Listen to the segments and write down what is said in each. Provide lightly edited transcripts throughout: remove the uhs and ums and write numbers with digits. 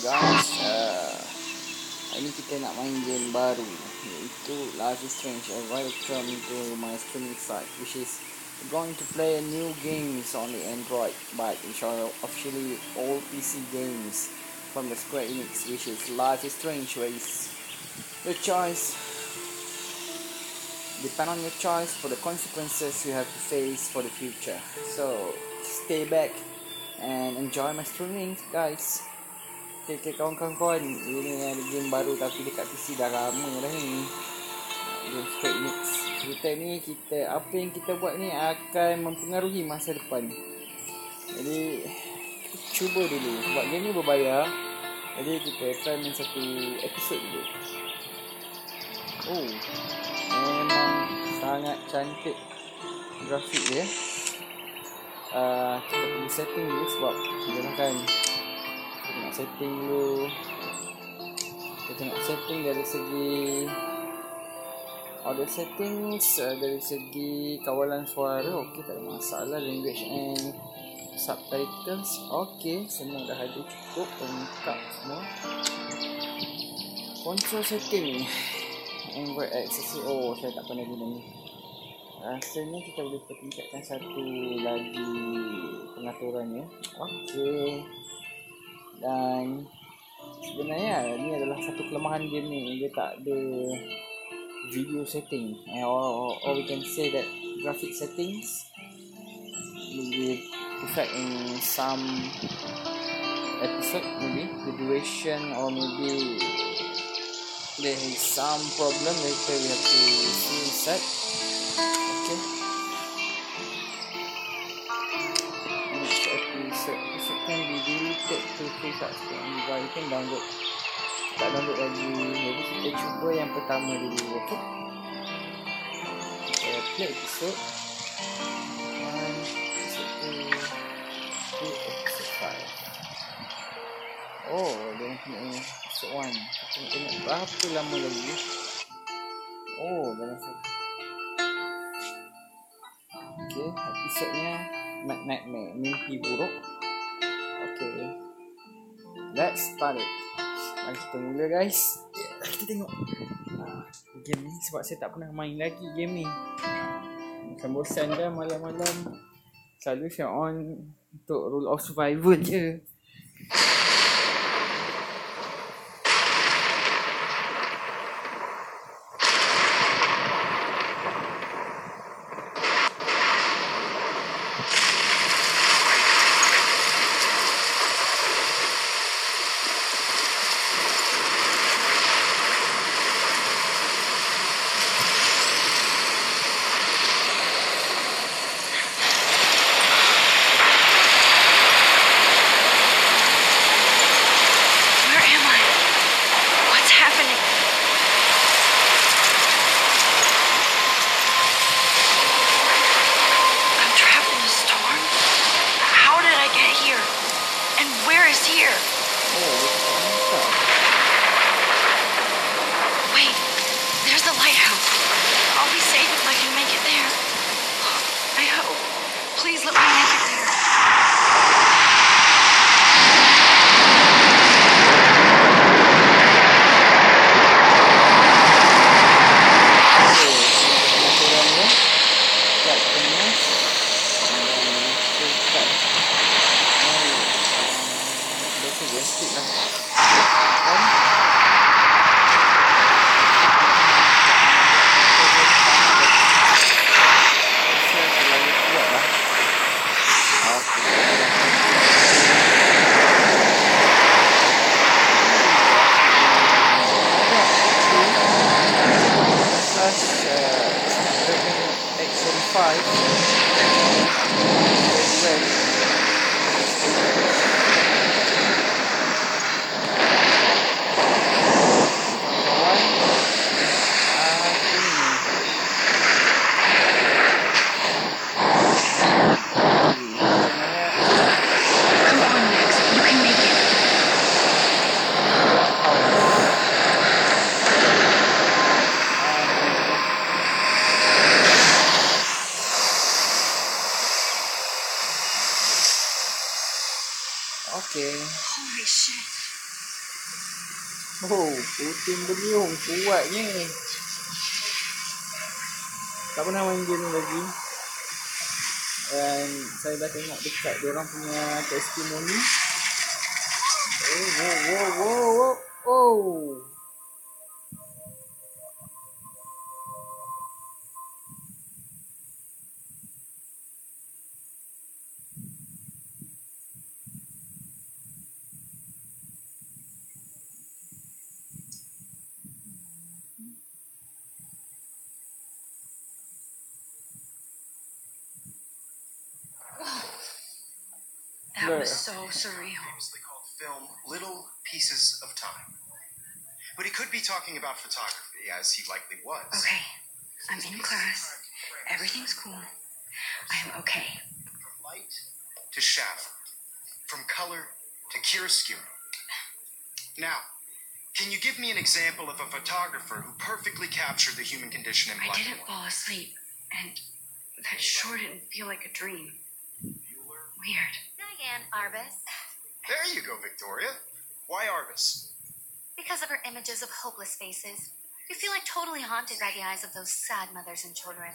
guys, ini kita nak main game baru, iaitu Life is Strange. Welcome to my streaming site, which is going to play a new games on the Android, but inshallah officially all PC games from the Square Enix, which is Life is Strange, where is your choice. Depend on your choice for the consequences you have to face for the future. So stay back and enjoy my streaming, guys. Okay, kawan-kawan, ini ada game baru tapi dekat PC dah lama dah ni. Game Square Enix. Cerita ni apa yang kita buat ni akan mempengaruhi masa depan. Jadi kita cuba dulu sebab game ni berbayar. Jadi kita akan main satu episod dulu. Oh, memang sangat cantik grafik dia. Kita perlu setting dulu sebab kita nak setting dulu. Kita nak setting dari segi audio settings, dari segi kawalan suara. Okey, tak ada masalah. Language and subtitles, okey, semua dah ada, cukup lengkap semua. Control setting, Android access. Oh, saya tak pernah guna ni. Rasanya kita boleh pertingkatkan satu lagi pengaturannya. Okey. Dan sebenarnya ni adalah satu kelemahan game ni, dia tak ada video setting, or we can say that graphic settings will affect in some episode, maybe the duration, or maybe there is some problem later we have to see inside. Okay, next episode can be deleted to free subscribe. You can download, tak download lagi. Jadi kita cuba yang pertama dulu. Okay, kita play episode 1, episode 5. Oh, dia punya episode 1. Kita nak tengok berapa lama lagi. Oh, dalam satu. Okay, episodenya Nightmare, mimpi buruk. Okay, let's start it. Mari kita mula, guys. Kita tengok game ni sebab saya tak pernah main lagi game ni. Macam bosan dah malam-malam. Selalu saya on untuk rule of survival je. tim beliung kuat ni. Tak pernah main game ni lagi. Dan saya dah tengok dekat diorang punya testimoni. Oh. That was so surreal. Famously called film Little Pieces of Time. But he could be talking about photography, as he likely was. Okay, I'm in class. Everything's cool. I am okay. From light to shadow. From color to chiaroscuro. Now, can you give me an example of a photographer who perfectly captured the human condition in black and I didn't fall asleep, and that sure didn't feel like a dream. Weird. Diane Arbus. There you go, Victoria. Why Arbus? Because of her images of hopeless faces. You feel like totally haunted by the eyes of those sad mothers and children.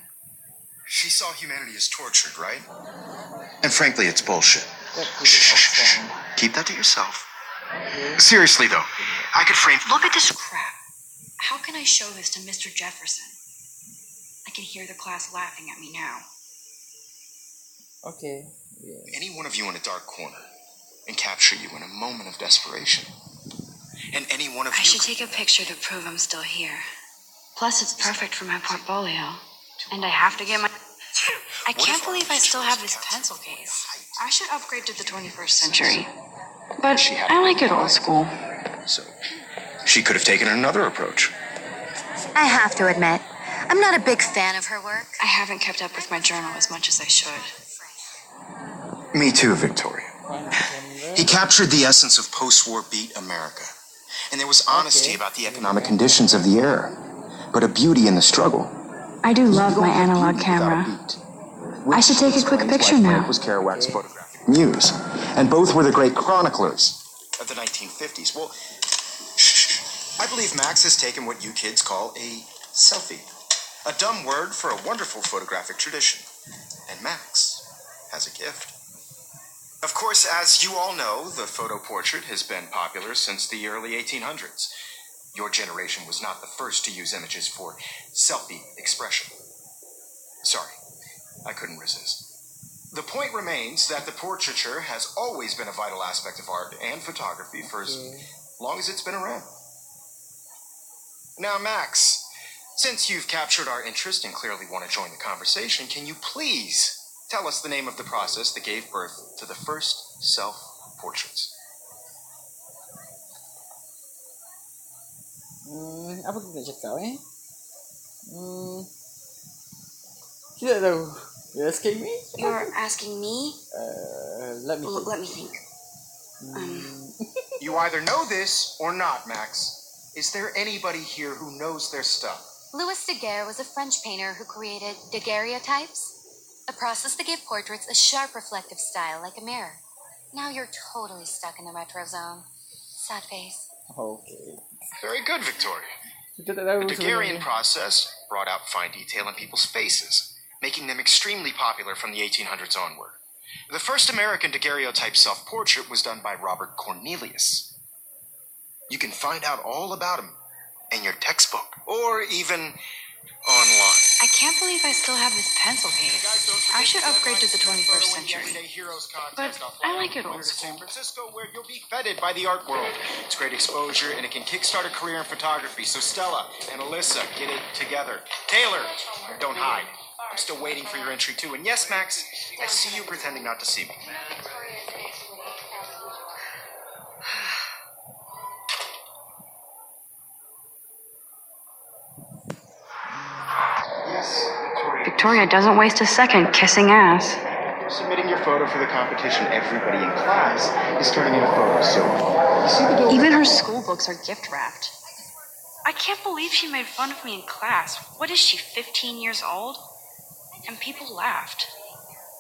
She saw humanity as tortured, right? And frankly, it's bullshit. Shh. Keep that to yourself. Seriously, though, I could frame... Look at this crap. How can I show this to Mr. Jefferson? I can hear the class laughing at me now. Okay. Yeah. Any one of you in a dark corner and capture you in a moment of desperation. And any one of I you... should take a picture to prove I'm still here. Plus, it's perfect for my portfolio. And I have to get my... I can't believe I still have this pencil case. I should upgrade to the 21st century. But I like it old school. So, she could have taken another approach. I have to admit, I'm not a big fan of her work. I haven't kept up with my journal as much as I should. Me too, Victoria. He captured the essence of post-war beat America. And there was honesty about the economic conditions of the era, but a beauty in the struggle. I do love my analog camera. I should take a quick picture now. Was Kerouac's photographic muse, and both were the great chroniclers of the 1950s. Well, I believe Max has taken what you kids call a selfie. A dumb word for a wonderful photographic tradition. And Max has a gift. Of course, as you all know, the photo portrait has been popular since the early 1800s. Your generation was not the first to use images for selfie expression. Sorry, I couldn't resist. The point remains that the portraiture has always been a vital aspect of art and photography for as long as it's been around. Now, Max, since you've captured our interest and clearly want to join the conversation, can you please tell us the name of the process that gave birth to the first self-portraits? Apa kita nak cakap Tidak tahu. You asking me? You're asking me? Let me Well, think. let me think. You either know this or not, Max. Is there anybody here who knows their stuff? Louis Daguerre was a French painter who created daguerreotypes, a process that gave portraits a sharp reflective style like a mirror. Now you're totally stuck in the retro zone. Sad face. Okay. Very good, Victoria. Kita tak tahu The Daguerrean sebenarnya. process brought out fine detail in people's faces, making them extremely popular from the 1800s onward. The first American daguerreotype self-portrait was done by Robert Cornelius. You can find out all about him in your textbook, or even online. I can't believe I still have this pencil case. I should upgrade to the 21st century. But I like it old San school. Francisco, where you'll be feted by the art world. It's great exposure, and it can kickstart a career in photography. So Stella and Alyssa, get it together. Taylor, don't hide. I'm still waiting for your entry too. And yes, Max, I see you pretending not to see me. Victoria doesn't waste a second kissing ass. Submitting your photo for the competition, everybody in class is turning in a photo. So you see the deal? Even her school books are gift wrapped. I can't believe she made fun of me in class. What is she, 15 years old? And people laughed.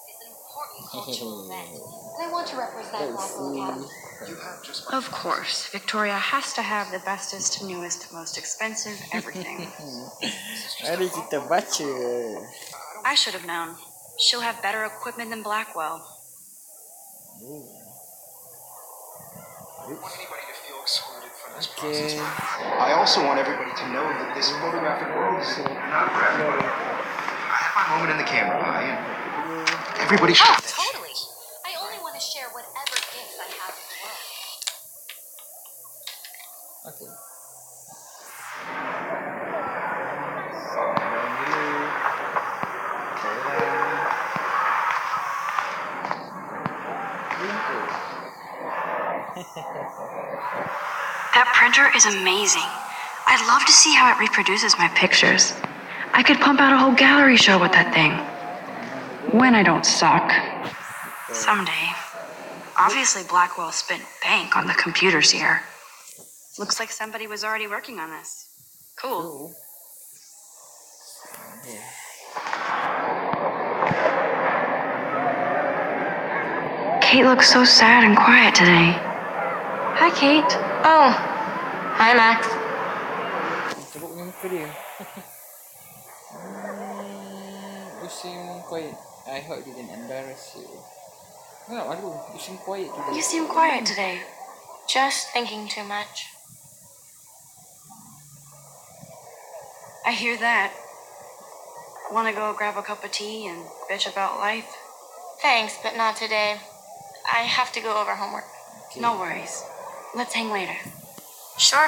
It's an important cultural event. and I want to represent Let's Blackwell Academy. see. Of course, Victoria has to have the bestest, newest, most expensive everything. Mari kita baca. I should have known. She'll have better equipment than Blackwell. Okay. I also want everybody to know that this photographic world is not forever. I have my moment in the camera eye, and everybody should. Oh, totally. I only want to share whatever gifts I have with the world. Okay. That printer is amazing. I'd love to see how it reproduces my pictures. I could pump out a whole gallery show with that thing. When I don't suck. Someday. Obviously, Blackwell spent bank on the computers here. Looks like somebody was already working on this. Cool. Kate looks so sad and quiet today. Hi, Kate. Oh, hi, Max. Cabut dengan muka dia. You seem quiet. I hope it didn't embarrass you. No, malu. You seem quiet today. You seem quiet today. Just thinking too much. I hear that. Want to go grab a cup of tea and bitch about life? Thanks, but not today. I have to go over homework. Okay. No worries. Let's hang later. Sure.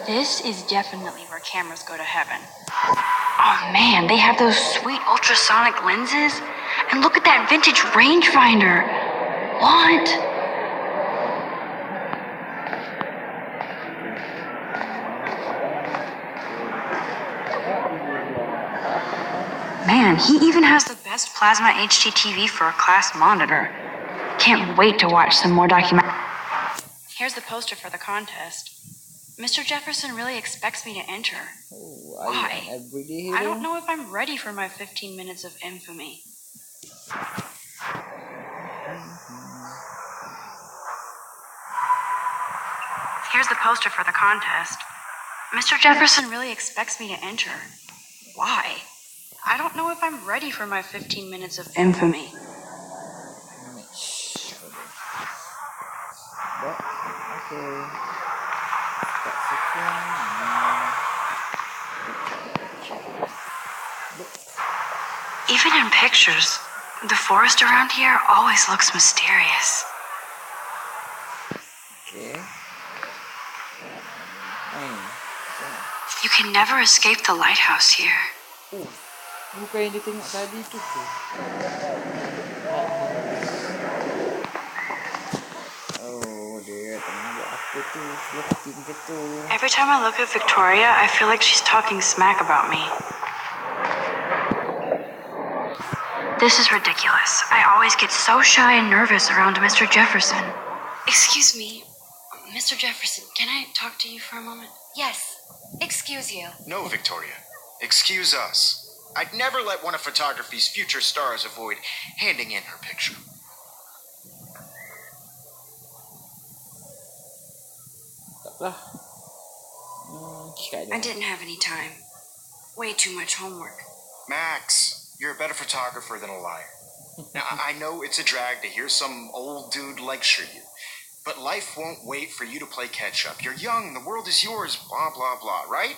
This is definitely where cameras go to heaven. Oh man, they have those sweet ultrasonic lenses. And look at that vintage rangefinder. What? Man, he even has the best plasma HDTV for a class monitor. Can't wait to watch some more document. Here's the poster for the contest. Mr. Jefferson really expects me to enter. Oh, Why? everyday I hero? don't know if I'm ready for my 15 minutes of infamy. Here's the poster for the contest. Mr. Jefferson really expects me to enter. Why? I don't know if I'm ready for my 15 minutes of infamy. But, okay. Even in pictures, the forest around here always looks mysterious. Okay. You can never escape the lighthouse here. Oh, bukan yang dia tengok tadi tu ke? Oh, dia tengah buat apa tu? Looking ke tu? Every time I look at Victoria, I feel like she's talking smack about me. This is ridiculous. I always get so shy and nervous around Mr. Jefferson. Excuse me, Mr. Jefferson, can I talk to you for a moment? Yes. Excuse you. No, Victoria. Excuse us. I'd never let one of photography's future stars avoid handing in her picture. Taklah. I didn't have any time. Way too much homework. Max, you're a better photographer than a liar. Now, I know it's a drag to hear some old dude lecture you, but life won't wait for you to play catch up. You're young, the world is yours, blah, blah, blah, right?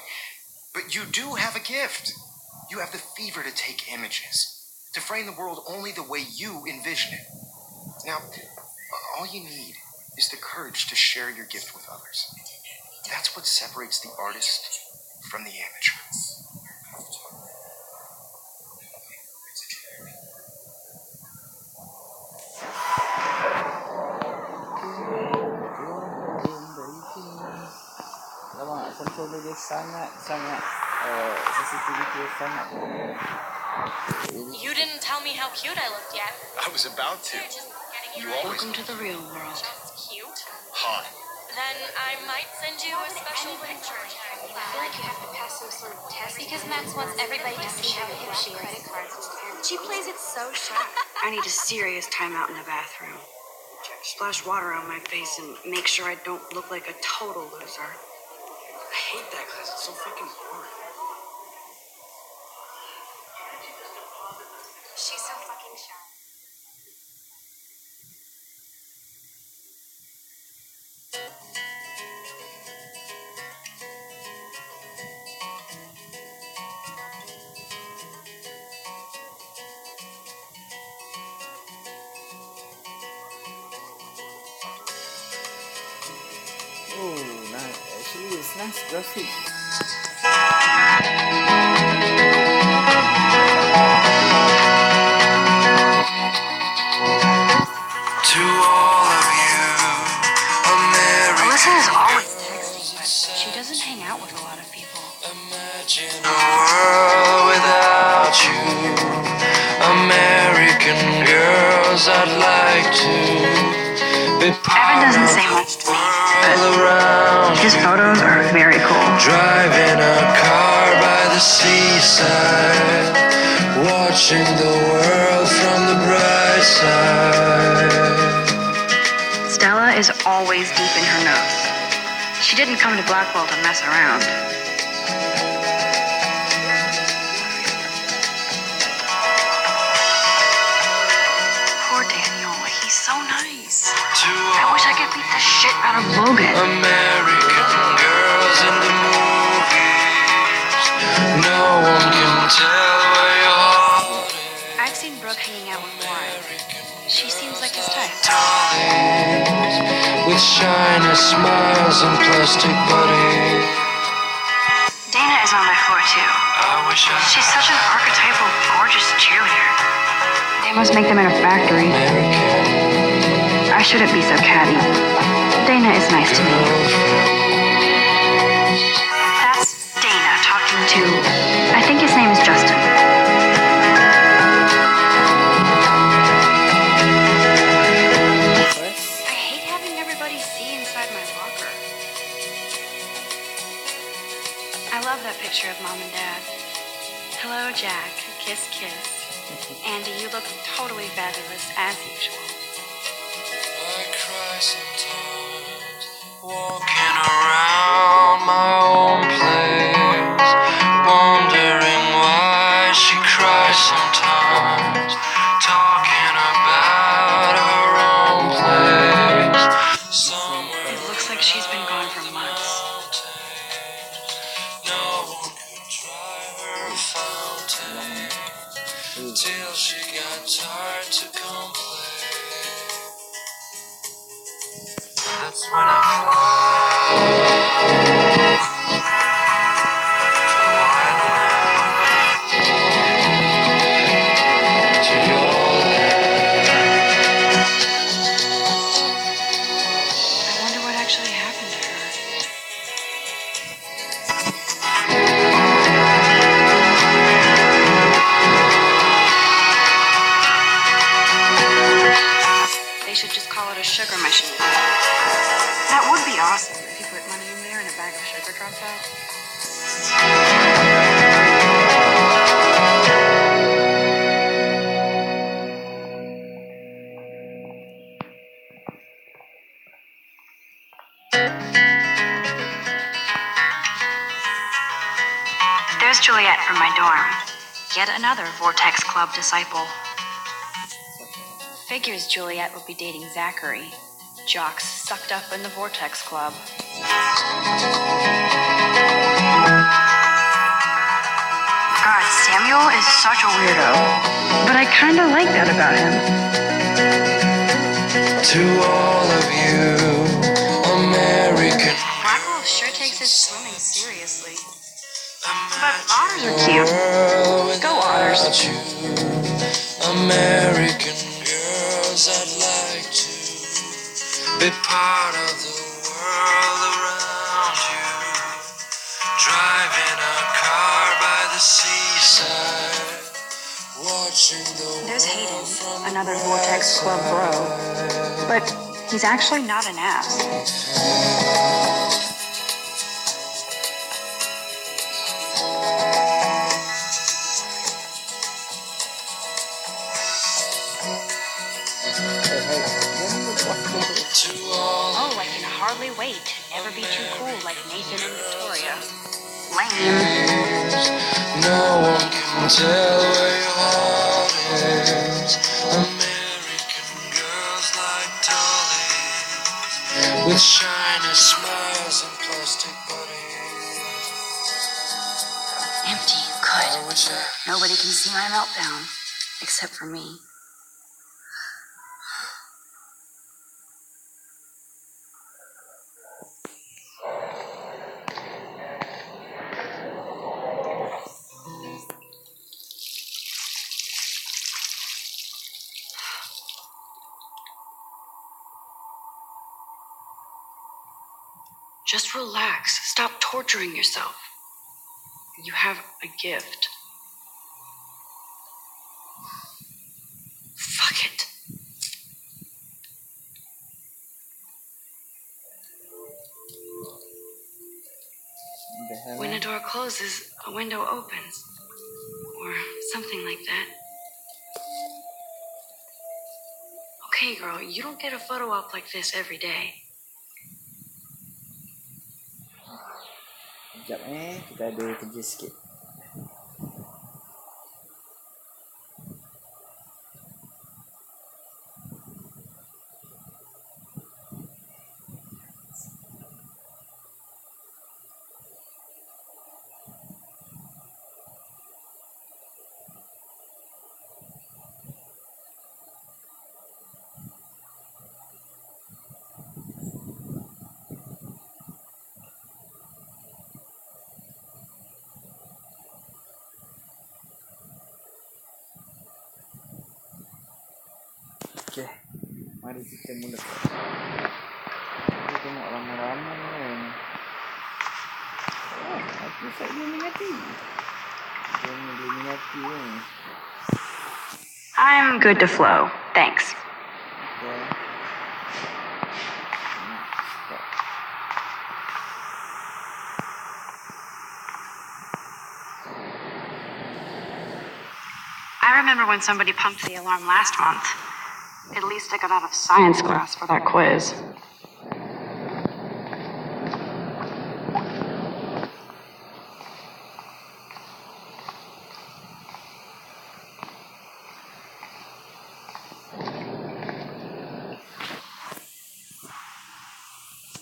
But you do have a gift. You have the fever to take images, to frame the world only the way you envision it. Now, all you need is the courage to share your gift with others. That's what separates the artist from the amateur. Lama controller dia sangat sensitivity dia sangat You didn't tell me how cute I looked yet. I was about to. You always Welcome to the real world. That's cute. hot. Then I might send you a special picture. I feel like you have to pass some sort of test because Max wants everybody to see how hip she is. She plays it so sharp. I need a serious timeout in the bathroom. Splash water on my face and make sure I don't look like a total loser. I hate that class. It's so fucking boring. She's so fucking sharp. Oh, nice. Actually, it's nice graphic. To all of you, Alyssa American, is always texting, but she doesn't hang out with a lot of people. imagine a world without you. American girls, I'd like to be Evan part doesn't of say the much to me, world around his you. photos are very cool. Driving a car by the seaside, watching the world from the bright side. Stella is always deep in her nose. She didn't come to Blackwell to mess around. Poor Daniel, he's so nice. To I wish I could beat the shit out of Logan. American girls in the movies, no one can tell where your heart is. I've seen Brooke hanging out with Warren. She seems like his type. Dollies with shiny smiles and plastic buddies. Dana is on my floor too. I wish I She's such an archetypal, gorgeous cheerleader. They must make them in a factory. American I shouldn't be so catty. Dana is nice to me. girlfriend. That's Dana talking to, I think his name is Justin. First, I hate having everybody see inside my locker. I love that picture of Mom and Dad. Hello, Jack. Kiss, kiss. Andy, you look totally fabulous as usual. I cry sometimes, walking around my own place, wondering why she cries sometimes, talking about her own place, somewhere It looks like she's been gone for months. mountains. No one could try her fountain till she got tired to complain. That's when I fly to your land. I wonder what actually happened to her. They should just call it a sugar machine. That would be awesome if you put money in there and a bag of sugar drops out. There's Juliet from my dorm. Yet another Vortex Club disciple. Figures Juliet would be dating Zachary. Jocks sucked up in the Vortex Club. God, Samuel is such a weirdo. But I kinda like that about him. To all of you, American Blackwell sure takes his swimming seriously. But otters are cute. Go otters. You. American girls, I'd like to be part of the world around you. Driving a car by the seaside, watching the There's world Hayden, from another Vortex Club bro. But he's actually not an ass. to all Oh, I can hardly wait to never be too cool like Nathan and Victoria. Lame. no one can tell where your heart is. American girls like dollies with shiny smiles and plastic bodies. Empty. Good. Nobody can see my meltdown. Except for me. Just relax. Stop torturing yourself. You have a gift. Fuck it. The hell? When a door closes, a window opens. Or something like that. Okay, girl, you don't get a photo op like this every day. Sekejap kita ada kerja sikit. Okay, mari kita mulakan. Kita tengok ramai-ramai kan. Oh, aku tak Illuminati. Jangan Illuminati kan. I'm good to flow. Thanks. Okay. Stop. I remember when somebody pumped the alarm last month. At least I got out of science class for that quiz.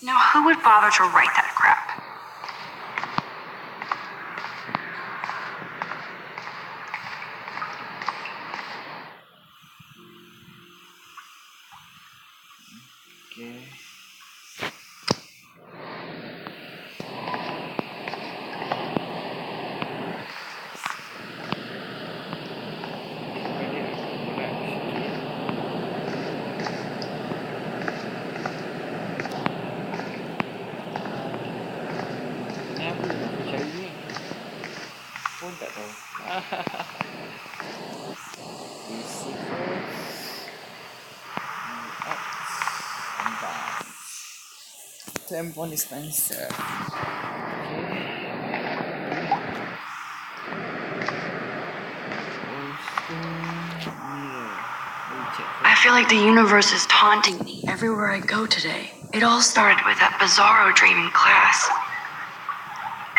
Now, who would bother to write that crap? Okay. Kenapa aku cari ni? Pun tak tahu. Tampon dispenser. I feel like the universe is taunting me everywhere I go today. It all started with that bizarro dream in class.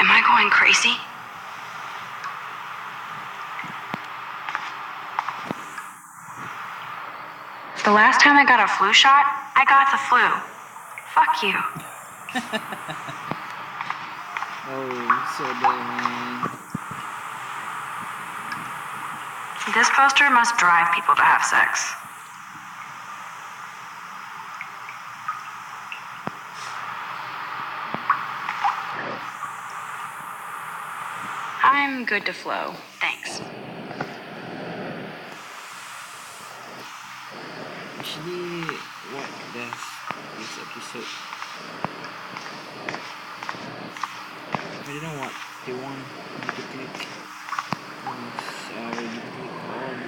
Am I going crazy? The last time I got a flu shot, I got the flu. Fuck you. Oh, so damn, man. This poster must drive people to have sex. I'm good to flow. Thanks. Actually, what does this episode? I don't know what they want me to click. You click on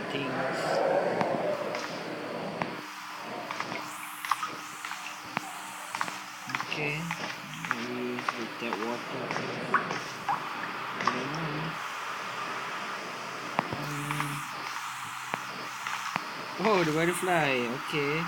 Oh, the butterfly. Okay.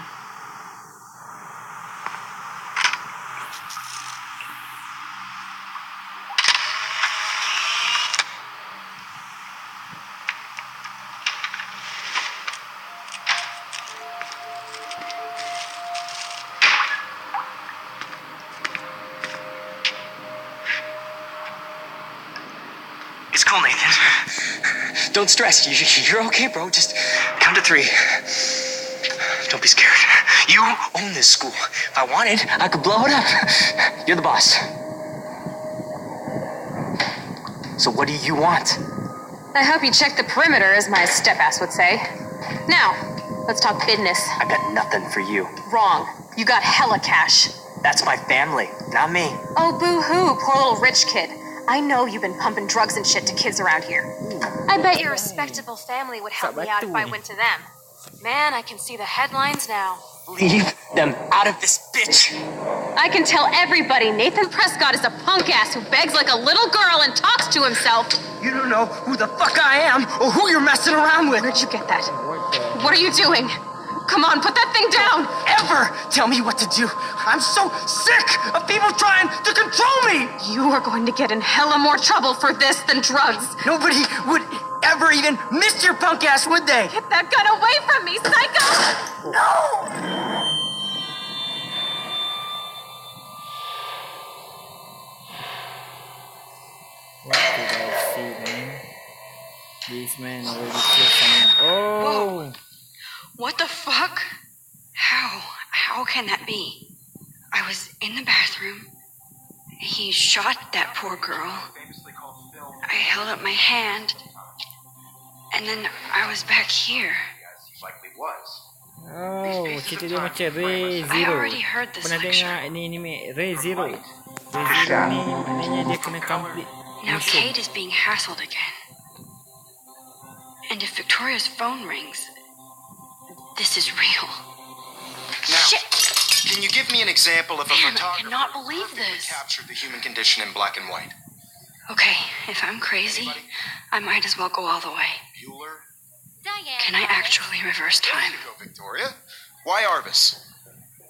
It's cool, Nathan. Don't stress. You're okay, bro. Just count to 3. Don't be scared. You own this school. If I wanted, I could blow it up. You're the boss. So what do you want? I hope you checked the perimeter, as my step-ass would say. Now, let's talk business. I got nothing for you. Wrong. You got hella cash. That's my family, not me. Oh, boo-hoo, poor little rich kid. I know you've been pumping drugs and shit to kids around here. I bet your respectable family would help me out if I went to them. Man, I can see the headlines now. Leave them out of this bitch. I can tell everybody Nathan Prescott is a punk ass who begs like a little girl and talks to himself. You don't know who the fuck I am or who you're messing around with. Where'd you get that? What are you doing? Come on, put that thing down! Ever tell me what to do. I'm so sick of people trying to control me. You are going to get in hella more trouble for this than drugs. Nobody would ever even miss your punk ass, would they? Get that gun away from me, psycho! No! What did I see, man? This man already killed someone. Oh! What the fuck? How can that be? I was in the bathroom. He shot that poor girl. I held up my hand. And then I was back here. Oh, cerita dia macam Ray I Zero. already heard this Pernah lecture. dengar anime Ray Zero? Ray Zero ni maknanya dia kena complete Now mission. Kate is being hassled again. And if Victoria's phone rings, this is real. Now, Shit! can you give me an example of a Man, I photographer cannot who believe perfectly this. captured the human condition in black and white? Okay, if I'm crazy, I might as well go all the way. Bueller? Diane. Can I actually reverse There time? you go, Victoria. Why Arvis?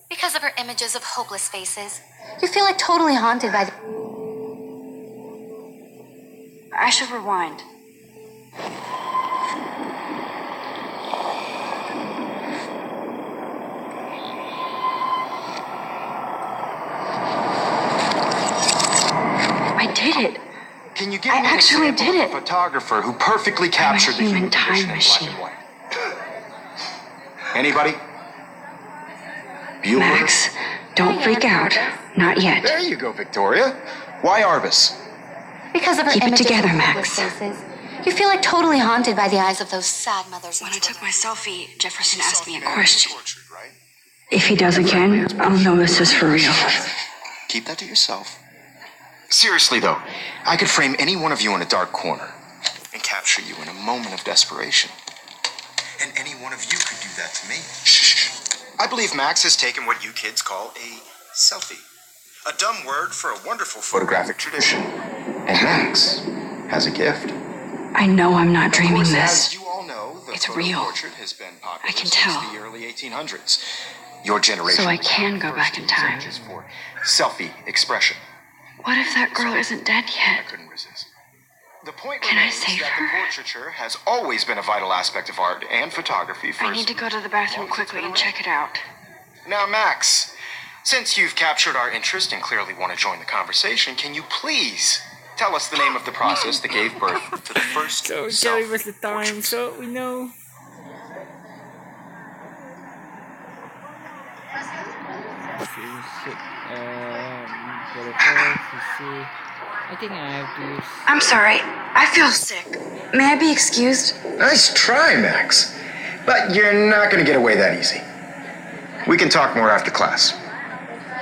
Because of her images of hopeless faces. You feel like totally haunted by the... I should rewind. I did it. Can you give I me an actually example did of a it. photographer who perfectly captured the human human condition time in black machine. and white? Anybody? Bueller? Max, don't freak out. Not yet. There you go, Victoria. Why Arvis? Because of her Keep it images together, of Max. hopeless faces. You feel like totally haunted by the eyes of those sad mothers and When I took children. my selfie, Jefferson asked me a question. Tortured, right? If he does again, I'll know this is for real. Keep that to yourself. Seriously, though, I could frame any one of you in a dark corner and capture you in a moment of desperation. And any one of you could do that to me. Shh. I believe Max has taken what you kids call a selfie. A dumb word for a wonderful photographic tradition. And Max has a gift. I know I'm not dreaming Of course, this. as you all know, the It's photo real. portrait has been popular I can since tell. the early 1800s. Your generation So I can go first back in used time. images for selfie expression. What if that girl isn't dead I yet? couldn't resist. The point Can I remains save that her? the portraiture has always been a vital aspect of art and photography for I need to go to the bathroom quickly and check it out. Now, Max, since you've captured our interest and clearly want to join the conversation, can you please tell us the name of the process that gave birth to the first So shall we waste the time self-portrait? so we know. I think I have to use. I'm sorry. I feel sick. May I be excused? Nice try, Max. But you're not going to get away that easy. We can talk more after class.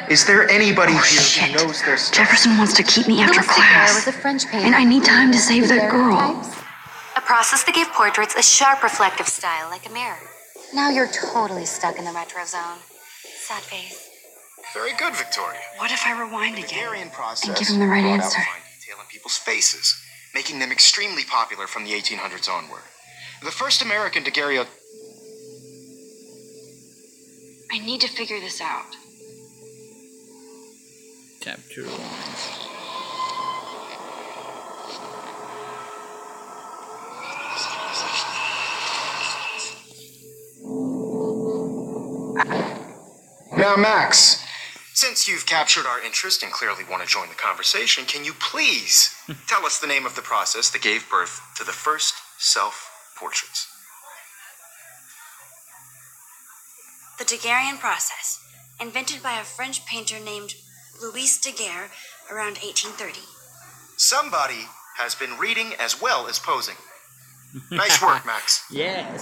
Is there anybody here shit. who knows their stuff? Jefferson wants to keep me Louis after Daguerre was class. a French painter. And I need time to save that girl. Daguerreotypes, a process that gave portraits a sharp reflective style like a mirror. Now you're totally stuck in the retro zone. Sad face. Very good, Victoria. What if I rewind The again? Daguerrean process And give him the right brought out answer. fine detail in people's faces, making them extremely popular from the 1800s onward. The first American daguerreotype. I need to figure this out. Chapter 1. Now, Max, since you've captured our interest and clearly want to join the conversation, can you please tell us the name of the process that gave birth to the first self-portraits? The Daguerrean process, invented by a French painter named Louis Daguerre around 1830. Somebody has been reading as well as posing. Nice work, Max. Yes.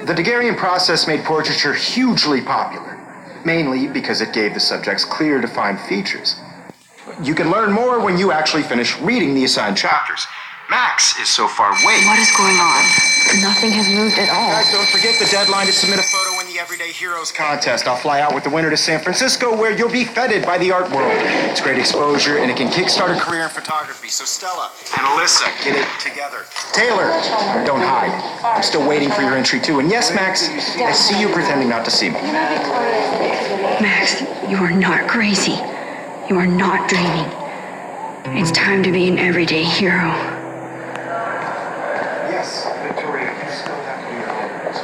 The Daguerrean process made portraiture hugely popular, mainly because it gave the subjects clear, defined features. You can learn more when you actually finish reading the assigned chapters. Max is so far away. What is going on? Nothing has moved at all. Guys, don't forget the deadline to submit a photo in the Everyday Heroes contest. I'll fly out with the winner to San Francisco, where you'll be feted by the art world. It's great exposure, and it can kickstart a career in photography. So Stella and Alyssa, get it together. Taylor, don't hide. I'm still waiting for your entry, too. And yes, Max, I see you pretending not to see me. Max, you are not crazy. You are not dreaming. It's time to be an everyday hero. Yes, Victoria, you still have to do your homework.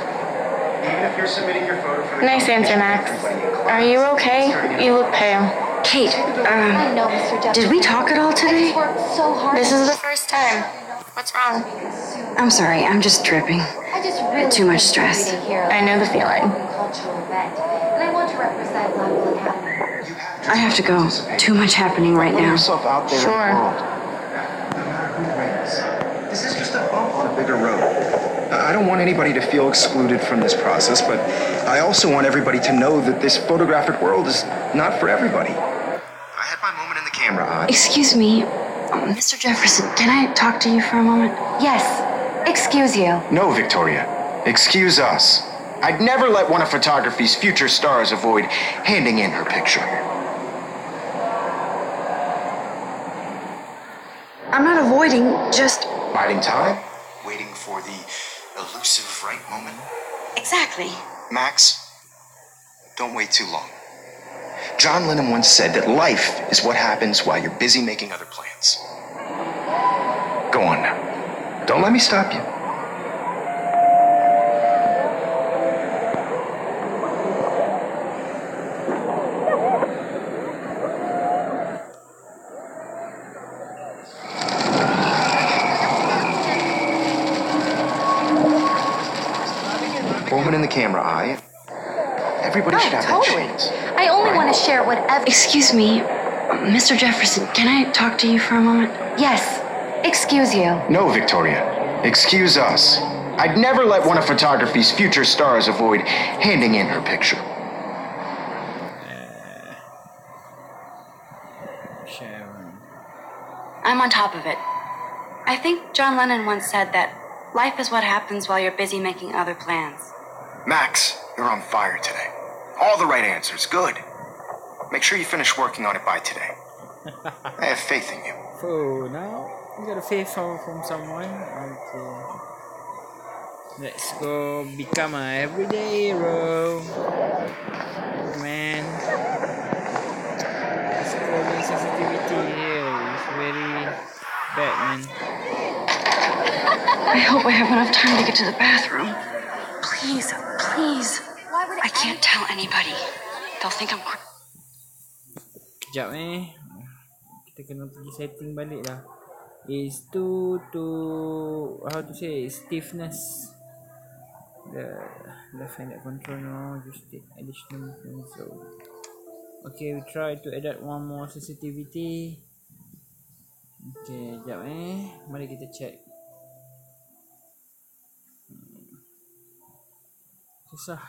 Even if you're submitting your photo for the Nice answer, Max. Are you okay? You look pale. Kate, I know, Mr. Jefferson. did we talk at all today? I worked so hard. This is the first time. What's wrong? I'm sorry, I'm just tripping. I just really Too much stress. I know the feeling. Cultural event, and I want to represent Lockwood Academy. I have to go. Too much happening right Put now. yourself out there Sure. in the world. No matter who wins, this is just a bump on a bigger road. I don't want anybody to feel excluded from this process, but I also want everybody to know that this photographic world is not for everybody. I had my moment in the camera eye. Excuse me, Mr. Jefferson, can I talk to you for a moment? Yes, excuse you. No, Victoria. Excuse us. I'd never let one of photography's future stars avoid handing in her picture. I'm not avoiding, just... Biding time, waiting for the elusive right moment. Exactly. Max, don't wait too long. John Lennon once said that life is what happens while you're busy making other plans. Go on now. Don't let me stop you. Moment in the camera eye. Everybody should have that chance. I only want to share whatever. Excuse me, Mr. Jefferson, can I talk to you for a moment? Yes, excuse you. No, Victoria. Excuse us. I'd never let one of photography's future stars avoid handing in her picture. Sharon. I'm on top of it. I think John Lennon once said that life is what happens while you're busy making other plans. Max, you're on fire today. All the right answers. Good. Make sure you finish working on it by today. I have faith in you. So now we got a favor from someone. Okay. Let's go become a everyday hero. Oh, man. This scrolling sensitivity here is very bad, man. I hope I have enough time to get to the bathroom. Please, please. I can't tell anybody. They'll think I'm crazy. Sekejap kita kena pergi setting balik lah. Is to how to say stiffness. The left-handed control now. Just take additional zone. Okay, we try to add one more sensitivity. Okay, sekejap mari kita check. Susah.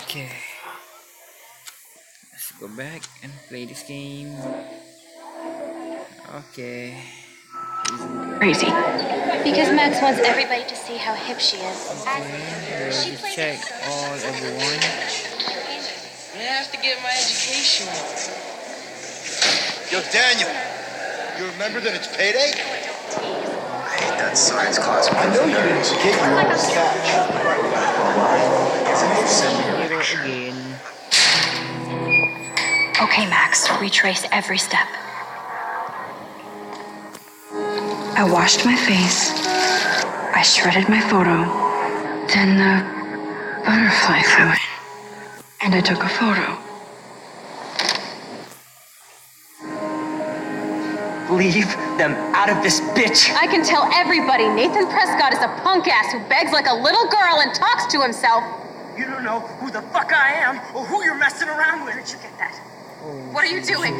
Okay. Let's go back and play this game. Okay. Crazy. Because Max wants everybody to see how hip she is. Let's check everyone. have to get my education. Yo, Daniel, you remember that it's payday? I hate that science class. I know you didn't get your own catch. Again. Okay, Max, retrace every step. I washed my face. I shredded my photo. Then the butterfly flew in. And I took a photo. Leave them out of this bitch. I can tell everybody Nathan Prescott is a punk ass who begs like a little girl and talks to himself. You don't know who the fuck I am or who you're messing around with. Where did you get that? What are you doing?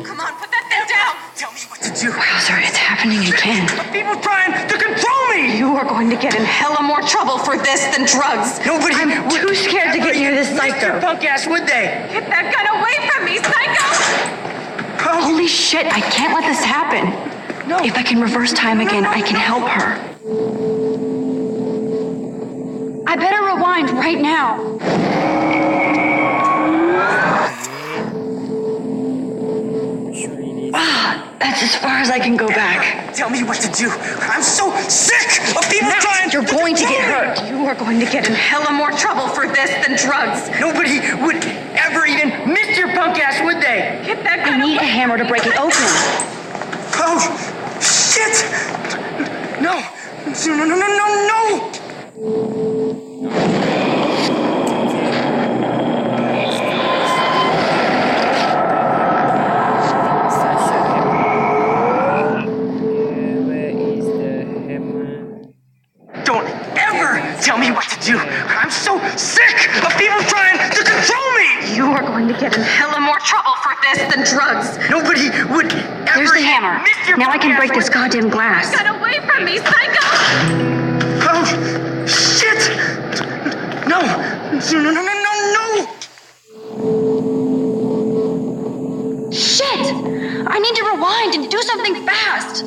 Come on, put that thing down! Tell me what to do. Wowzer, it's happening again. People trying to control me. You are going to get in hella more trouble for this than drugs. Nobody I'm too scared to get near this psycho. Punk ass, would they? Get that gun away from me, psycho! Holy shit, I can't let this happen. No. If I can reverse time again, I can help her. I better rewind right now. That's as far as I can go back. Tell me what to do. I'm so sick of people trying. You're going to get hurt. You are going to get in hella more trouble for this than drugs. Nobody would ever even miss your punk ass, would they? Get that I gun need a away. hammer to break it open. Oh, shit! No! No, no, no, no, no! Where is the hammer? Don't ever tell me what to do! I'm so sick of people trying to control me! You are going to get in hella more trouble for this than drugs. Nobody would ever There's the hammer. miss your Now I can punk break ass, this goddamn glass. Get away from me, psycho! Oh, shit! No! No, no, no, no, no! Shit! I need to rewind and do something fast.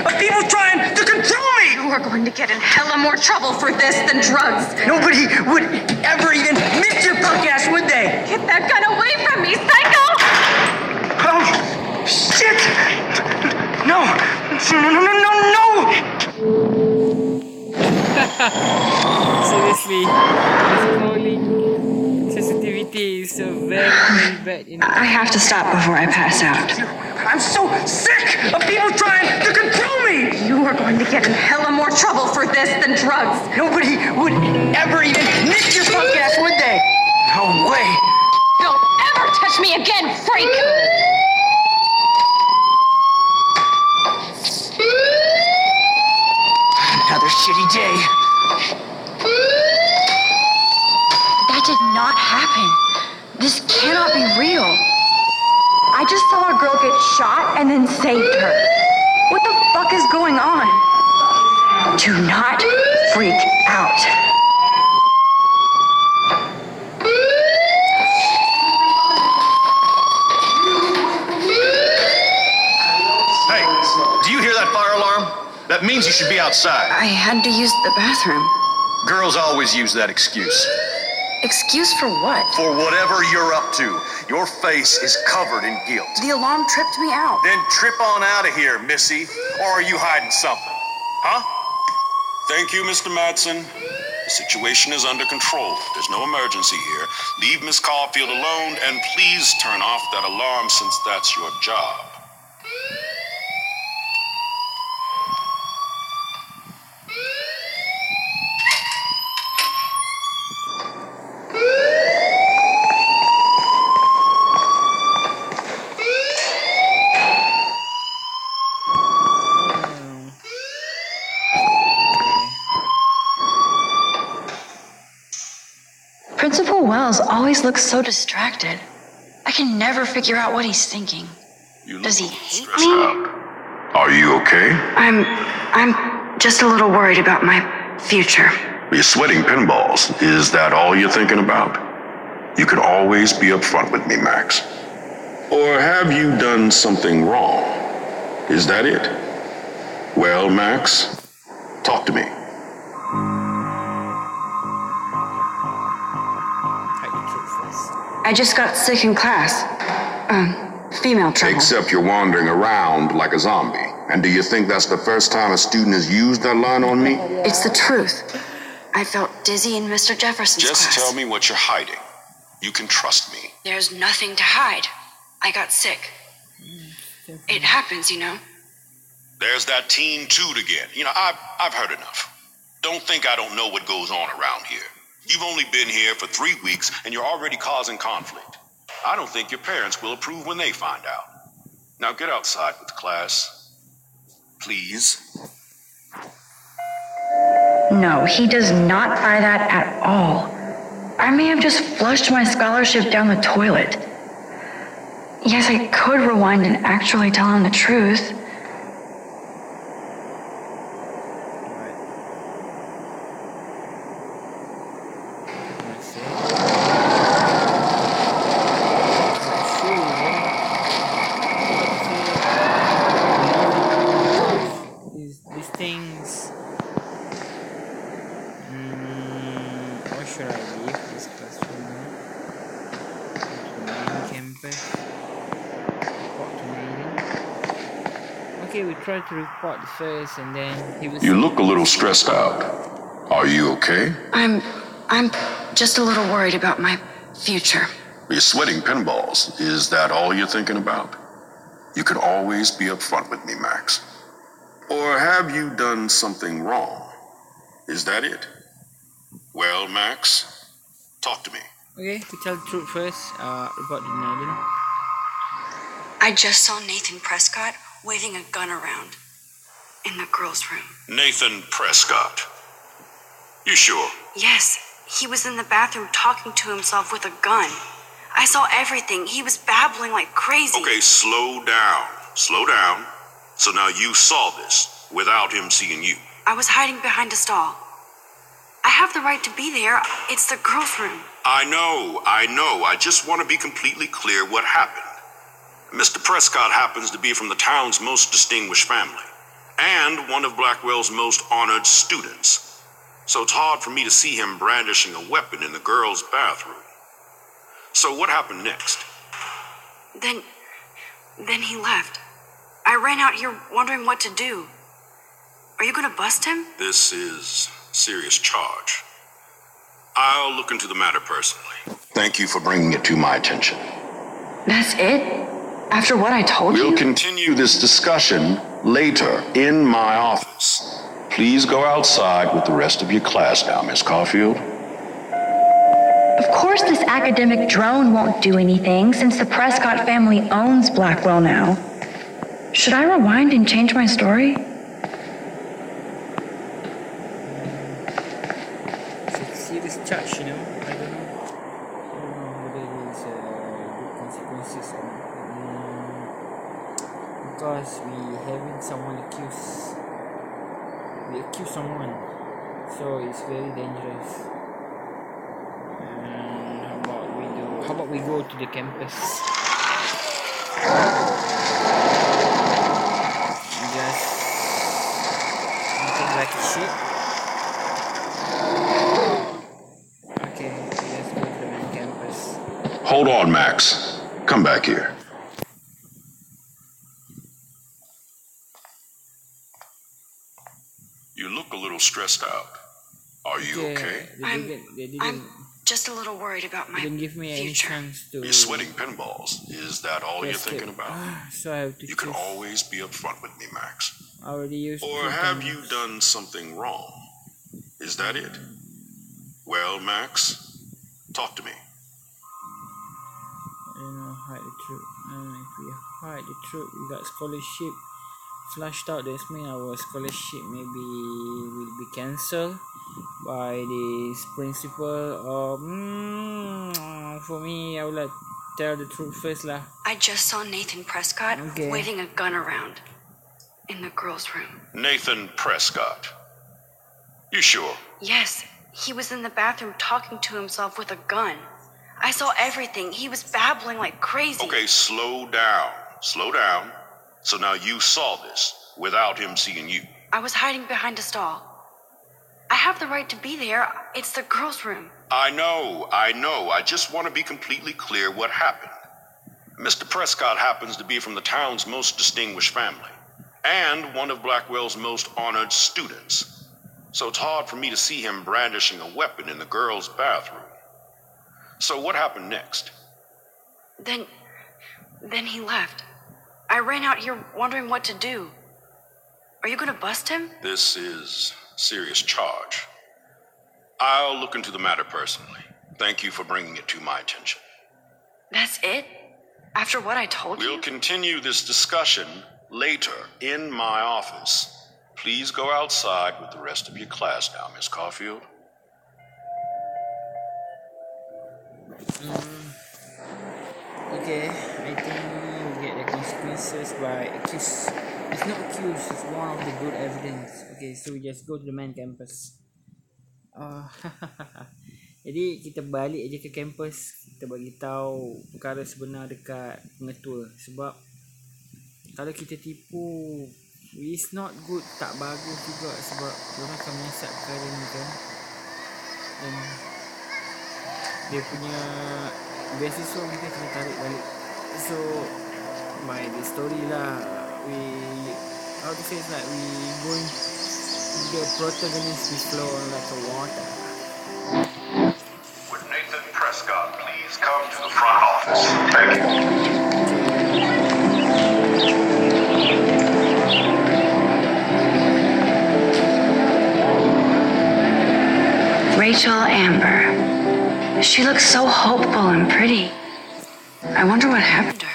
Of people trying to control me! You are going to get in hella more trouble for this than drugs. Nobody would ever even miss your punk ass, would they? Get that gun away from me, psycho! Oh, shit! No! No, no, no, no, no! Seriously, the scrolling sensitivity is so very, very bad. You know? I have to stop before I pass out. I'm so sick of people trying to control me! You are going to get in hella more trouble for this than drugs. Nobody would ever even miss your punk ass, would they? No way! Don't ever touch me again, freak! Another shitty day. That did not happen. This cannot be real. I just saw a girl get shot and then saved her. What the fuck is going on? Do not freak out. Hey, do you hear that fire alarm? That means you should be outside. I had to use the bathroom. Girls always use that excuse. Excuse for what? For whatever you're up to. Your face is covered in guilt. The alarm tripped me out. Then trip on out of here, Missy. Or are you hiding something? Huh? Thank you, Mr. Madsen. The situation is under control. There's no emergency here. Leave Miss Caulfield alone and please turn off that alarm since that's your job. Principal Wells always looks so distracted. I can never figure out what he's thinking. Does he hate me? Are you okay? I'm just a little worried about my future. You're sweating pinballs. Is that all you're thinking about? You could always be upfront with me, Max. Or have you done something wrong? Is that it? Well, Max, talk to me. I just got sick in class. Female trouble. Except you're wandering around like a zombie. And do you think that's the first time a student has used that line on me? It's the truth. I felt dizzy in Mr. Jefferson's class. Just tell me what you're hiding. You can trust me. There's nothing to hide. I got sick. It happens, you know. There's that teen toot again. I've heard enough. Don't think I don't know what goes on around here. You've only been here for 3 weeks and you're already causing conflict. I don't think your parents will approve when they find out. Now get outside with class. Please. No, he does not buy that at all. I may have just flushed my scholarship down the toilet. Yes, I could rewind and actually tell him the truth. These things. Or should I leave this classroom now? Go to the main campus. Report to Nathan. Okay, we tried to report first, and then he was. You look a little stressed out. Are you okay? I'm just a little worried about my future. You're sweating pinballs. Is that all you're thinking about? You can always be upfront with me, Max. Or have you done something wrong? Is that it? Well, Max, talk to me. Okay, we tell the truth first. Report to Nathan. I just saw Nathan Prescott waving a gun around in the girls' room. Nathan Prescott. You sure? Yes, he was in the bathroom talking to himself with a gun. I saw everything. He was babbling like crazy. Okay, slow down. Slow down. So now you saw this without him seeing you. I was hiding behind a stall. I have the right to be there. It's the girls' room. I know. I just want to be completely clear what happened. Mr. Prescott happens to be from the town's most distinguished family and one of Blackwell's most honored students. So it's hard for me to see him brandishing a weapon in the girls' bathroom. So what happened next? Then he left. I ran out here wondering what to do. Are you gonna bust him? This is a serious charge. I'll look into the matter personally. Thank you for bringing it to my attention. That's it? After what I told you? We'll continue this discussion later in my office. Please go outside with the rest of your class now, Miss Caulfield. Of course this academic drone won't do anything since the Prescott family owns Blackwell now. Should I rewind and change my story? It's a serious charge, I don't know. I don't know whether there's good consequences or not. Because we having someone accused. We accuse someone, so it's very dangerous. How about we go to the campus? Just looking like shit. Okay, let's go to the main campus. Hold on, Max. Come back here. You look a little stressed out. Are you okay? I'm just a little worried about my didn't give me any future. chance to. You're sweating pinballs. Is that all you're thinking about? So I have to. You can always be upfront with me, Max. I already used. Or have you done something wrong? Is that it? Well, Max, talk to me. Hide the truth. If we hide the truth, we got scholarship flushed out. This means our scholarship maybe will be cancelled by this principal. Or for me, I would like to tell the truth first lah. I just saw Nathan Prescott waving a gun around in the girls' room. Nathan Prescott. You sure? Yes, he was in the bathroom talking to himself with a gun. I saw everything. He was babbling like crazy. Okay, slow down. Slow down. So now you saw this without him seeing you. I was hiding behind a stall. I have the right to be there. It's the girls' room. I know. I just want to be completely clear what happened. Mr. Prescott happens to be from the town's most distinguished family, and one of Blackwell's most honored students. So it's hard for me to see him brandishing a weapon in the girls' bathroom. So what happened next? Then he left. I ran out here wondering what to do. Are you gonna bust him? This is a serious charge. I'll look into the matter personally. Thank you for bringing it to my attention. That's it? After what I told you? We'll continue this discussion later in my office. Please go outside with the rest of your class now, Miss Caulfield. Okay, I think we get the consequences by accused. It's not accused, it's one of the good evidence. Okay, so we just go to the main campus. Jadi kita balik aja ke kampus, kita bagi tahu perkara sebenar dekat pengetua. Sebab kalau kita tipu, it's not good, tak bagus juga sebab diorang akan menyiasat perkara ni kan. Dan dia punya beasiswa kita kena tarik balik. So by the story lah, we how to say it's like we going, the protagonist we flow on like a water. Would Nathan Prescott please come to the front office? Thank you. Rachel Amber. She looks so hopeful and pretty. I wonder what happened to her.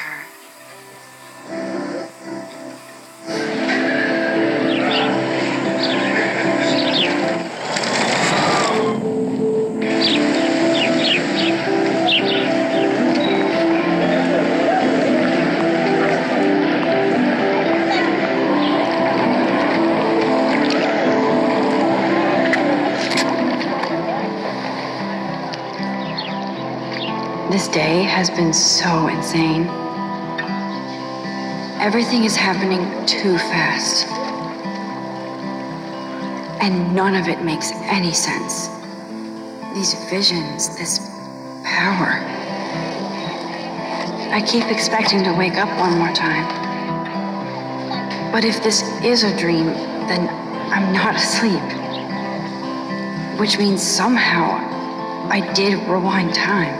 This day has been so insane. Everything is happening too fast. And none of it makes any sense. These visions, this power. I keep expecting to wake up one more time. But if this is a dream, then I'm not asleep. Which means somehow I did rewind time.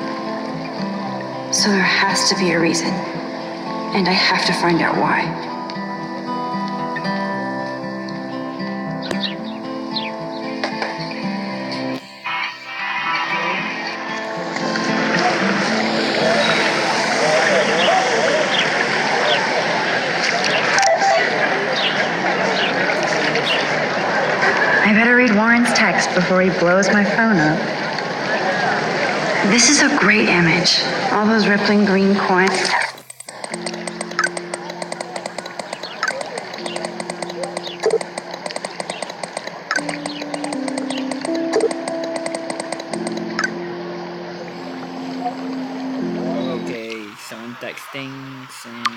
So there has to be a reason, and I have to find out why. I better read Warren's text before he blows my phone up. This is a great image. All those rippling green coins. Okay, someone texting, and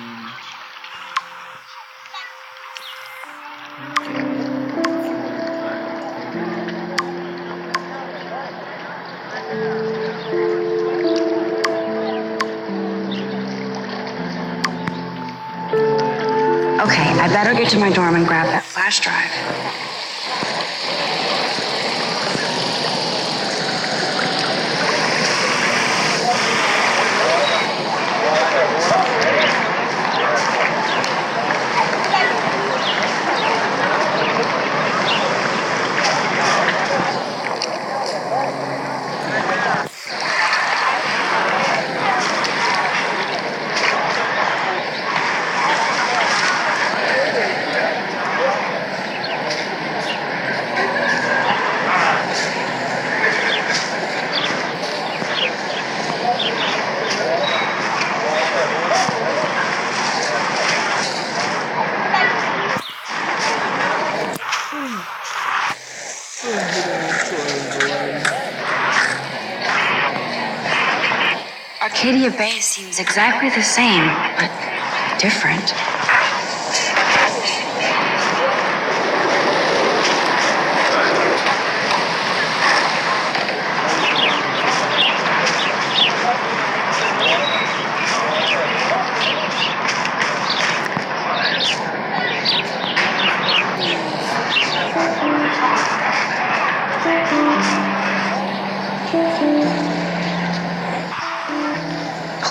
Okay, I better get to my dorm and grab that flash drive. Arcadia Bay seems exactly the same, but different.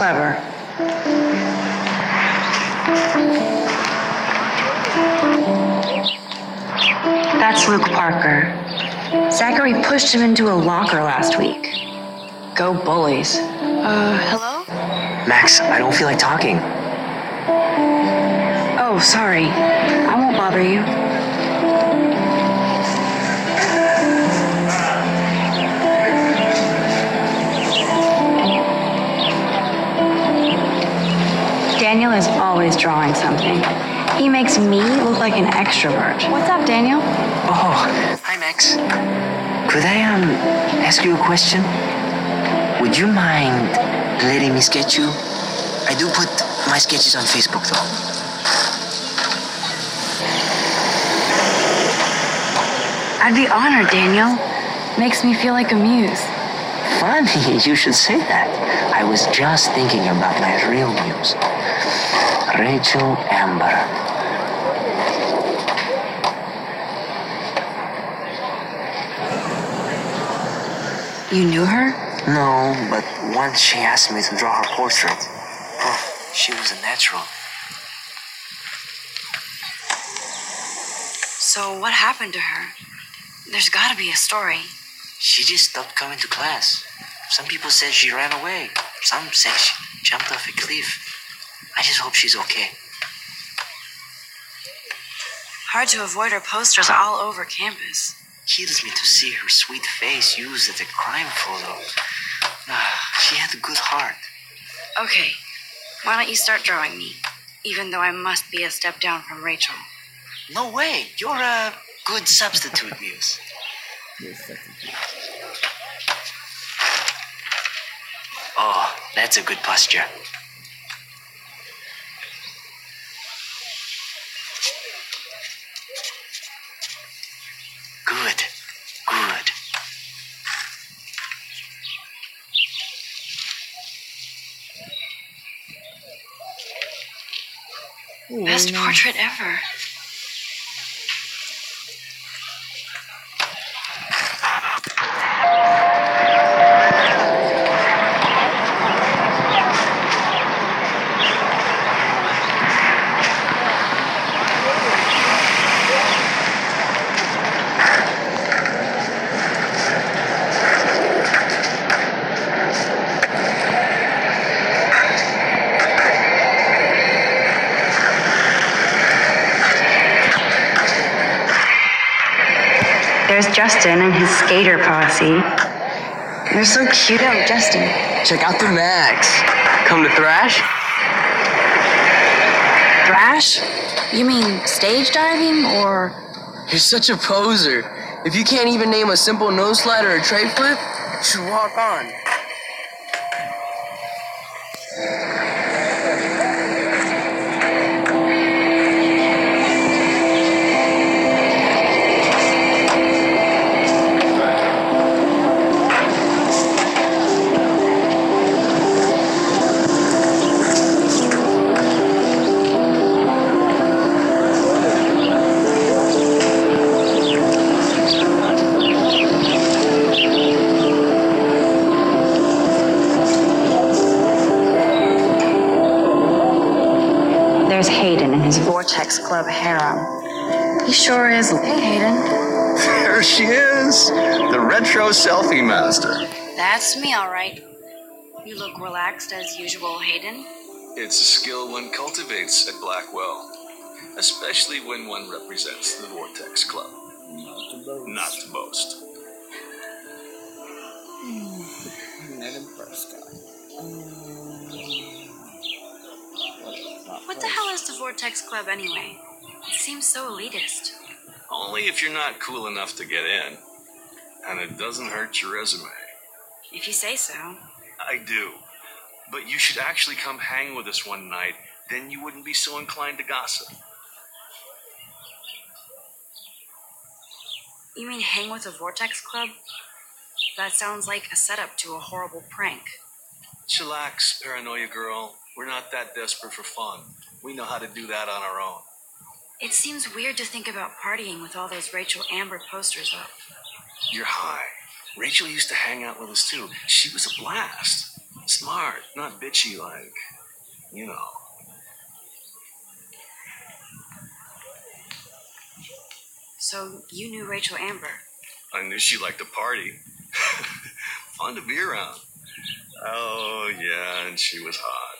clever. That's Luke Parker. Zachary pushed him into a locker last week. Go Bullies. Hello? Max, I don't feel like talking. Oh, sorry. I won't bother you. Daniel is always drawing something. He makes me look like an extrovert. What's up, Daniel? Oh, hi, Max. Could I, ask you a question? Would you mind letting me sketch you? I do put my sketches on Facebook, though. I'd be honored, Daniel. Makes me feel like a muse. Funny, you should say that. I was just thinking about my real muse, Rachel Amber. You knew her? No, but once she asked me to draw her portrait. Oh, she was a natural. So what happened to her? There's gotta be a story. She just stopped coming to class. Some people said she ran away. Some said she jumped off a cliff. I just hope she's okay. Hard to avoid her posters all over campus. Kills me to see her sweet face used as a crime photo. She had a good heart. Okay, why don't you start drawing me? Even though I must be a step down from Rachel. No way, you're a good substitute, Muse. Oh, that's a good posture. Good, good. Best portrait ever. There's Justin and his skater posse. They're so cute. Oh, Justin. Check out the Max. Come to thrash? Thrash? You mean stage diving or... You're such a poser. If you can't even name a simple nose slide or a tray flip, you should walk on. There's Hayden and his Vortex Club harem. He sure is. Hey, Hayden. There she is, the retro selfie master. That's me, all right. You look relaxed as usual, Hayden. It's a skill one cultivates at Blackwell, especially when one represents the Vortex Club. Not to boast. Madam Prescott. What the hell is the Vortex Club anyway? It seems so elitist. Only if you're not cool enough to get in. And it doesn't hurt your resume. If you say so. I do. But you should actually come hang with us one night, then you wouldn't be so inclined to gossip. You mean hang with the Vortex Club? That sounds like a setup to a horrible prank. Chillax, paranoia girl. We're not that desperate for fun. We know how to do that on our own. It seems weird to think about partying with all those Rachel Amber posters up. You're high. Rachel used to hang out with us too. She was a blast. Smart, not bitchy like, you know. So you knew Rachel Amber? I knew she liked to party. Fun to be around. Oh, yeah, and she was hot.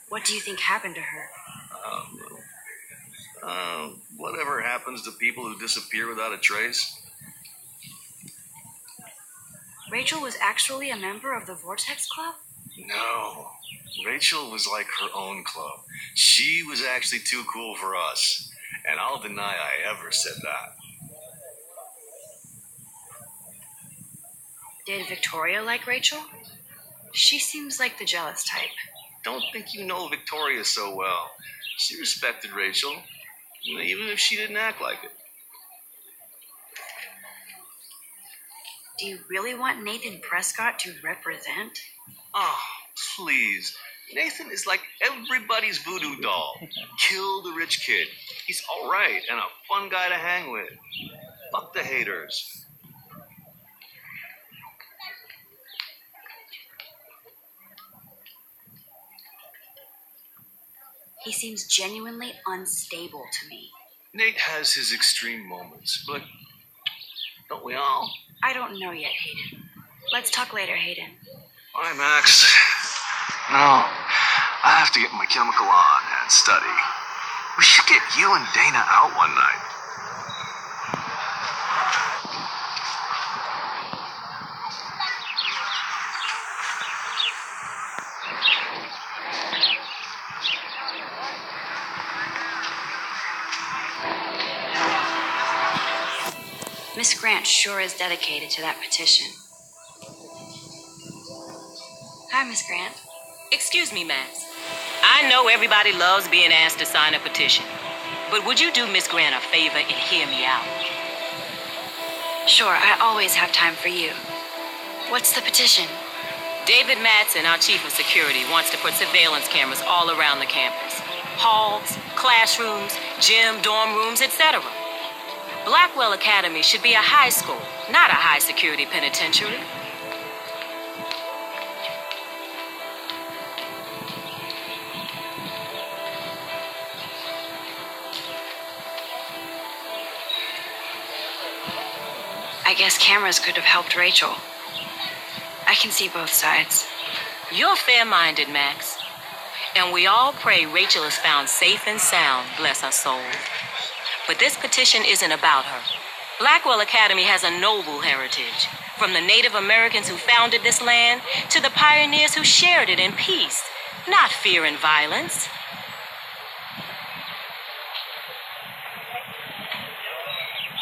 What do you think happened to her? Whatever happens to people who disappear without a trace. Rachel was actually a member of the Vortex Club? No. Rachel was like her own club. She was actually too cool for us. And I'll deny I ever said that. Did Victoria like Rachel? She seems like the jealous type. Don't think you know Victoria so well. She respected Rachel, even if she didn't act like it. Do you really want Nathan Prescott to represent? Oh, please. Nathan is like everybody's voodoo doll. Kill the rich kid. He's all right and a fun guy to hang with. Fuck the haters. He seems genuinely unstable to me. Nate has his extreme moments, but don't we all? I don't know yet, Hayden. Let's talk later, Hayden. Bye, Max. No, I have to get my chemical on and study. We should get you and Dana out one night. Miss Grant sure is dedicated to that petition. Hi, Miss Grant. Excuse me, Max. I know everybody loves being asked to sign a petition, but would you do Miss Grant a favor and hear me out? Sure, I always have time for you. What's the petition? David Madsen, our chief of security, wants to put surveillance cameras all around the campus. Halls, classrooms, gym, dorm rooms, etc. Blackwell Academy should be a high school, not a high-security penitentiary. I guess cameras could have helped Rachel. I can see both sides. You're fair-minded, Max. And we all pray Rachel is found safe and sound, bless her soul. But this petition isn't about her. Blackwell Academy has a noble heritage, from the Native Americans who founded this land to the pioneers who shared it in peace, not fear and violence.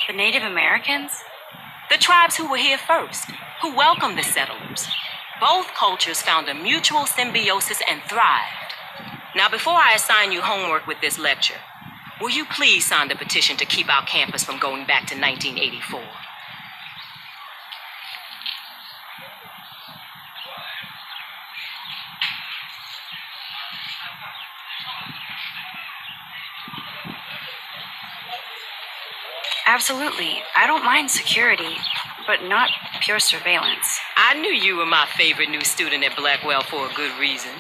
The Native Americans? The tribes who were here first, who welcomed the settlers. Both cultures found a mutual symbiosis and thrived. Now, before I assign you homework with this lecture, will you please sign the petition to keep our campus from going back to 1984? Absolutely. I don't mind security, but not pure surveillance. I knew you were my favorite new student at Blackwell for a good reason.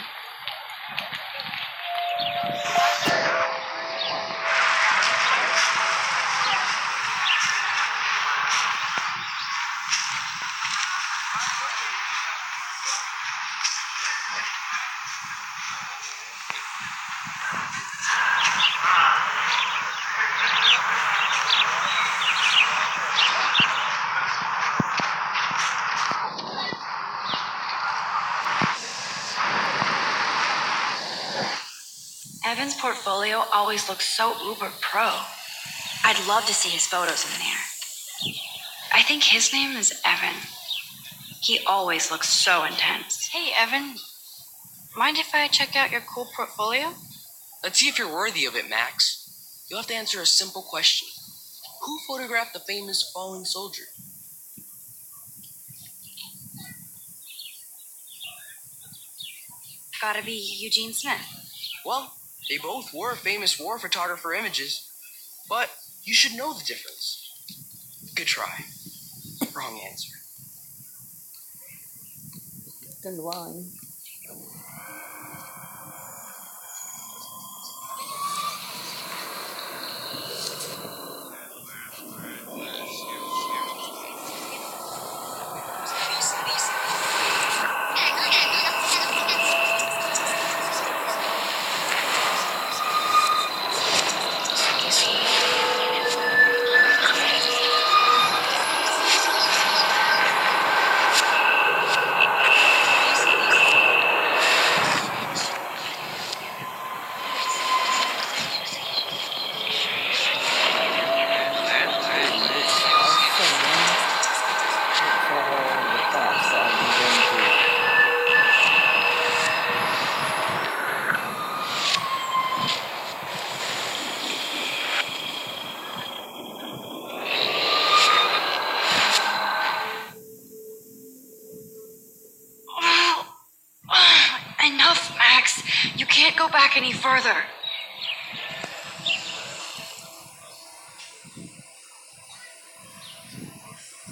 Evan's portfolio always looks so uber pro. I'd love to see his photos in there. I think his name is Evan. He always looks so intense. Hey, Evan. Mind if I check out your cool portfolio? Let's see if you're worthy of it, Max. You'll have to answer a simple question. Who photographed the famous falling soldier? Gotta be Eugene Smith. Well, they both were famous war photographer images. But you should know the difference. Good try. Wrong answer. Keluang. Enough, Max. You can't go back any further.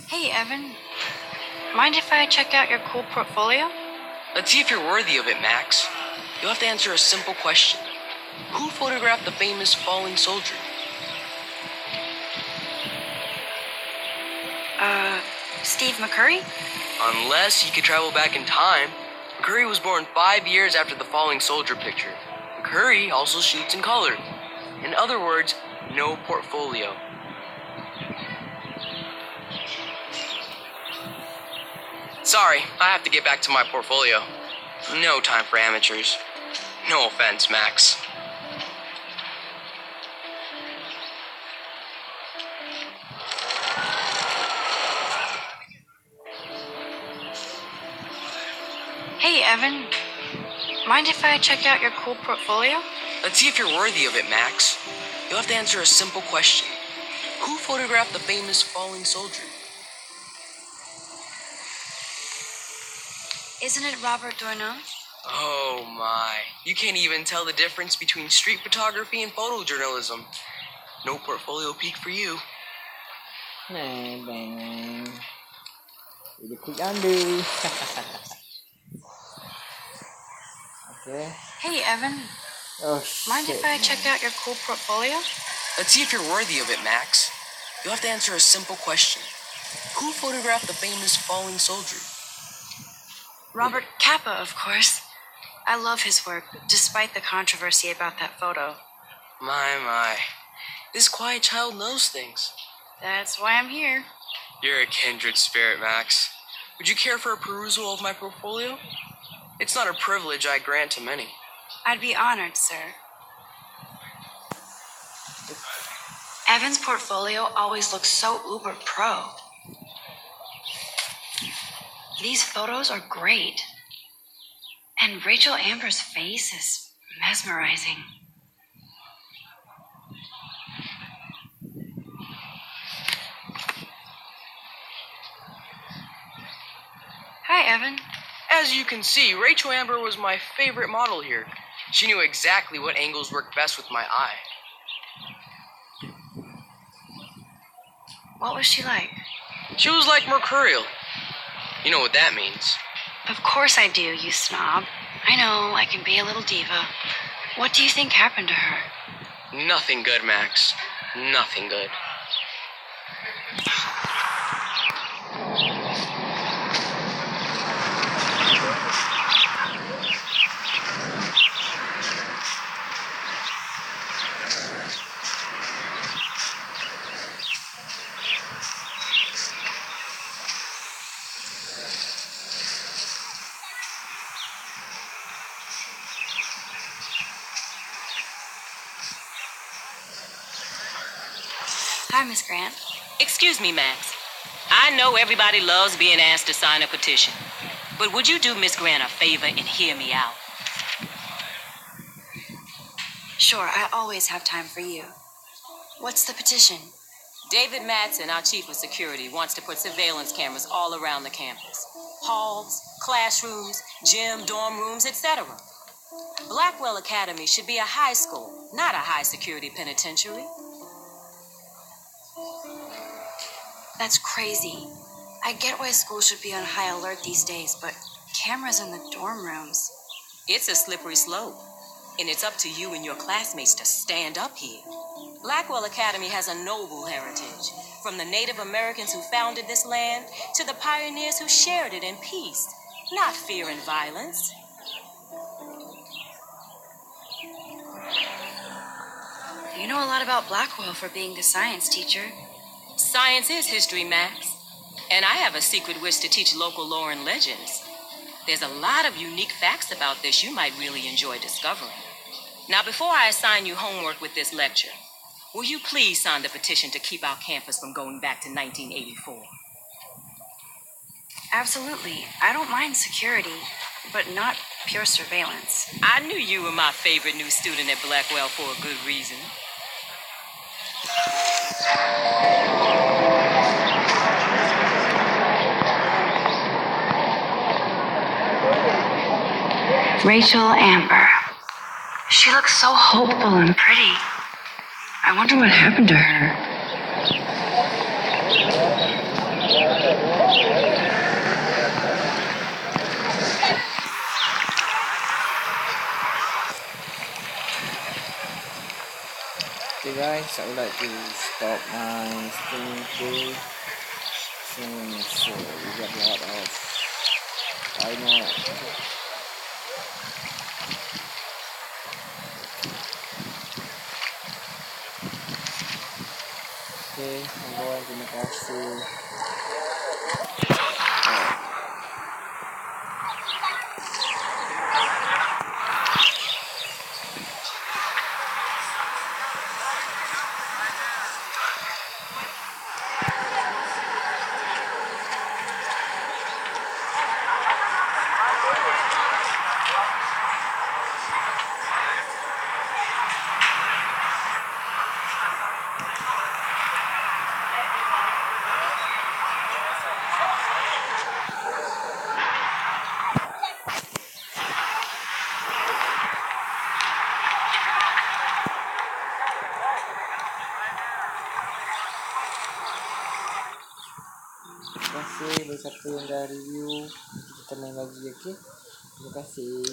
Hey, Evan. Mind if I check out your cool portfolio? Let's see if you're worthy of it, Max. You'll have to answer a simple question. Who photographed the famous falling soldier? Steve McCurry? Unless you could travel back in time. McCurry was born 5 years after the falling soldier picture. McCurry also shoots in color. In other words, no portfolio. Sorry, I have to get back to my portfolio. No time for amateurs. No offense, Max. Hey, Evan. Mind if I check out your cool portfolio? Let's see if you're worthy of it, Max. You'll have to answer a simple question. Who photographed the famous falling soldier? Isn't it Robert Doisneau? Oh my. You can't even tell the difference between street photography and photojournalism. No portfolio peak for you. Bang, bang. Udah quick undo. Okay. Hey, Evan. Oh, shit. Mind if I check out your cool portfolio? Let's see if you're worthy of it, Max. You'll have to answer a simple question. Who photographed the famous falling soldier? Robert Capa, of course. I love his work, despite the controversy about that photo. My. This quiet child knows things. That's why I'm here. You're a kindred spirit, Max. Would you care for a perusal of my portfolio? It's not a privilege I grant to many. I'd be honored, sir. Evan's portfolio always looks so uber pro. These photos are great. And Rachel Amber's face is mesmerizing. Hi, Evan. As you can see, Rachel Amber was my favorite model here. She knew exactly what angles worked best with my eye. What was she like? She was like mercurial. You know what that means. Of course I do, you snob. I know, I can be a little diva. What do you think happened to her? Nothing good, Max. Nothing good. Hi, Miss Grant. Excuse me, Max. I know everybody loves being asked to sign a petition, but would you do Miss Grant a favor and hear me out? Sure, I always have time for you. What's the petition? David Madsen, our chief of security, wants to put surveillance cameras all around the campus. Halls, classrooms, gym, dorm rooms, etc. Blackwell Academy should be a high school, not a high-security penitentiary. That's crazy. I get why school should be on high alert these days, but cameras in the dorm rooms. It's a slippery slope, and it's up to you and your classmates to stand up here. Blackwell Academy has a noble heritage, from the Native Americans who founded this land to the pioneers who shared it in peace, not fear and violence. You know a lot about Blackwell for being the science teacher. Science is history, Max. And I have a secret wish to teach local lore and legends. There's a lot of unique facts about this you might really enjoy discovering. Now, before I assign you homework with this lecture, will you please sign the petition to keep our campus from going back to 1984? Absolutely. I don't mind security, but not pure surveillance. I knew you were my favorite new student at Blackwell for a good reason. Rachel Amber. She looks so hopeful and pretty. I wonder what happened to her. Okay guys, I would like to stop my stream today since we got a lot of Oke, kawan, terima kasih. Terima kasih buat siapa yang dah review. Kita main lagi, okay? Terima kasih.